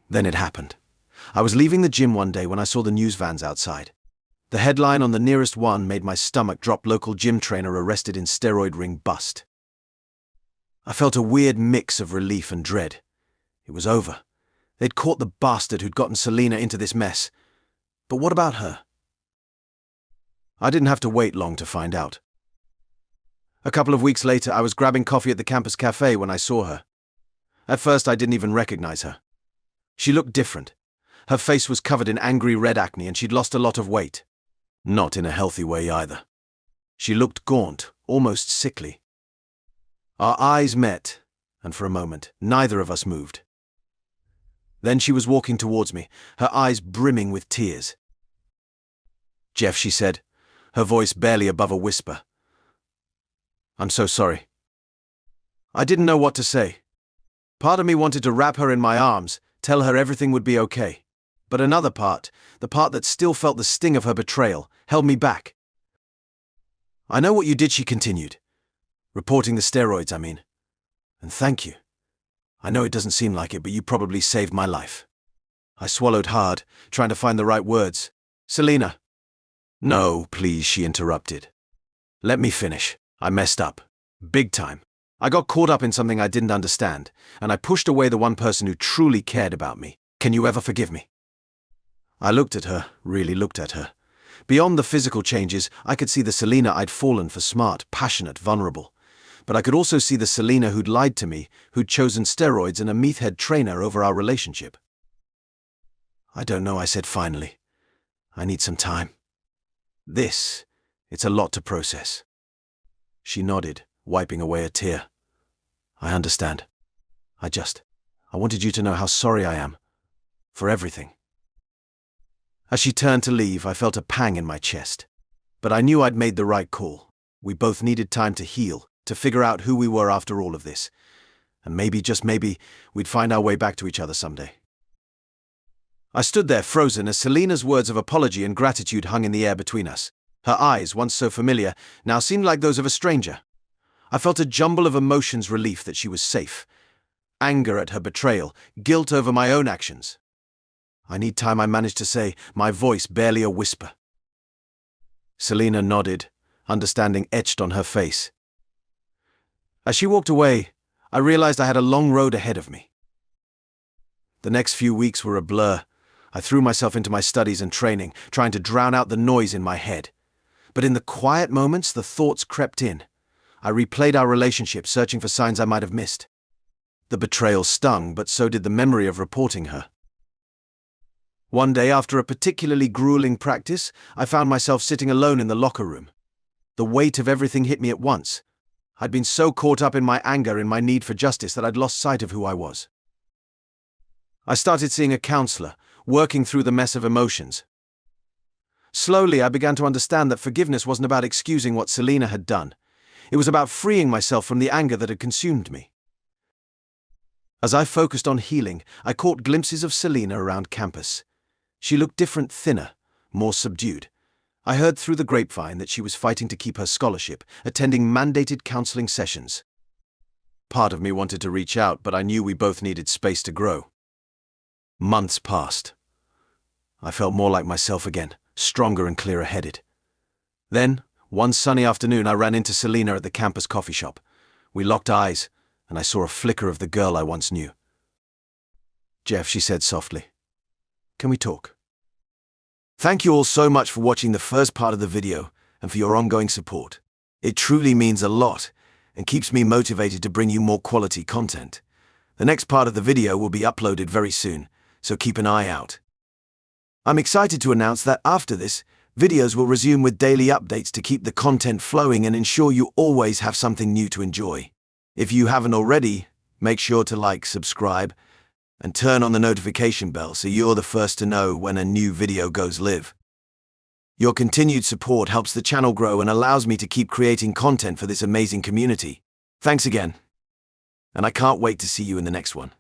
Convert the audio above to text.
Then it happened. I was leaving the gym one day when I saw the news vans outside. The headline on the nearest one made my stomach drop: local gym trainer arrested in steroid ring bust. I felt a weird mix of relief and dread. It was over. They'd caught the bastard who'd gotten Selena into this mess. But what about her? I didn't have to wait long to find out. A couple of weeks later, I was grabbing coffee at the campus cafe when I saw her. At first, I didn't even recognize her. She looked different. Her face was covered in angry red acne and she'd lost a lot of weight. Not in a healthy way either. She looked gaunt, almost sickly. Our eyes met, and for a moment, neither of us moved. Then she was walking towards me, her eyes brimming with tears. "Jeff," she said, her voice barely above a whisper. "I'm so sorry." I didn't know what to say. Part of me wanted to wrap her in my arms, tell her everything would be okay. But another part, the part that still felt the sting of her betrayal, held me back. "I know what you did," she continued. "Reporting the steroids, I mean. And thank you. I know it doesn't seem like it, but you probably saved my life." I swallowed hard, trying to find the right words. "Selena." "No, please," she interrupted. "Let me finish. I messed up. Big time. I got caught up in something I didn't understand, and I pushed away the one person who truly cared about me. Can you ever forgive me?" I looked at her, really looked at her. Beyond the physical changes, I could see the Selena I'd fallen for: smart, passionate, vulnerable. But I could also see the Selena who'd lied to me, who'd chosen steroids and a meathead trainer over our relationship. "I don't know," I said finally. "I need some time. It's a lot to process." She nodded, wiping away a tear. "I understand. I wanted you to know how sorry I am. For everything." As she turned to leave, I felt a pang in my chest. But I knew I'd made the right call. We both needed time to heal, to figure out who we were after all of this. And maybe, just maybe, we'd find our way back to each other someday. I stood there frozen as Selena's words of apology and gratitude hung in the air between us. Her eyes, once so familiar, now seemed like those of a stranger. I felt a jumble of emotions: relief that she was safe, anger at her betrayal, guilt over my own actions. "I need time," I managed to say, my voice barely a whisper. Selena nodded, understanding etched on her face. As she walked away, I realized I had a long road ahead of me. The next few weeks were a blur. I threw myself into my studies and training, trying to drown out the noise in my head. But in the quiet moments, the thoughts crept in. I replayed our relationship, searching for signs I might have missed. The betrayal stung, but so did the memory of reporting her. One day, after a particularly grueling practice, I found myself sitting alone in the locker room. The weight of everything hit me at once. I'd been so caught up in my anger, in my need for justice, that I'd lost sight of who I was. I started seeing a counselor, working through the mess of emotions. Slowly, I began to understand that forgiveness wasn't about excusing what Selena had done. It was about freeing myself from the anger that had consumed me. As I focused on healing, I caught glimpses of Selena around campus. She looked different, thinner, more subdued. I heard through the grapevine that she was fighting to keep her scholarship, attending mandated counseling sessions. Part of me wanted to reach out, but I knew we both needed space to grow. Months passed. I felt more like myself again, stronger and clearer-headed. Then, one sunny afternoon, I ran into Selena at the campus coffee shop. We locked eyes, and I saw a flicker of the girl I once knew. "Jeff," she said softly, "can we talk?" Thank you all so much for watching the first part of the video and for your ongoing support. It truly means a lot and keeps me motivated to bring you more quality content. The next part of the video will be uploaded very soon, so keep an eye out. I'm excited to announce that after this, videos will resume with daily updates to keep the content flowing and ensure you always have something new to enjoy. If you haven't already, make sure to like, subscribe, and turn on the notification bell so you're the first to know when a new video goes live. Your continued support helps the channel grow and allows me to keep creating content for this amazing community. Thanks again, and I can't wait to see you in the next one.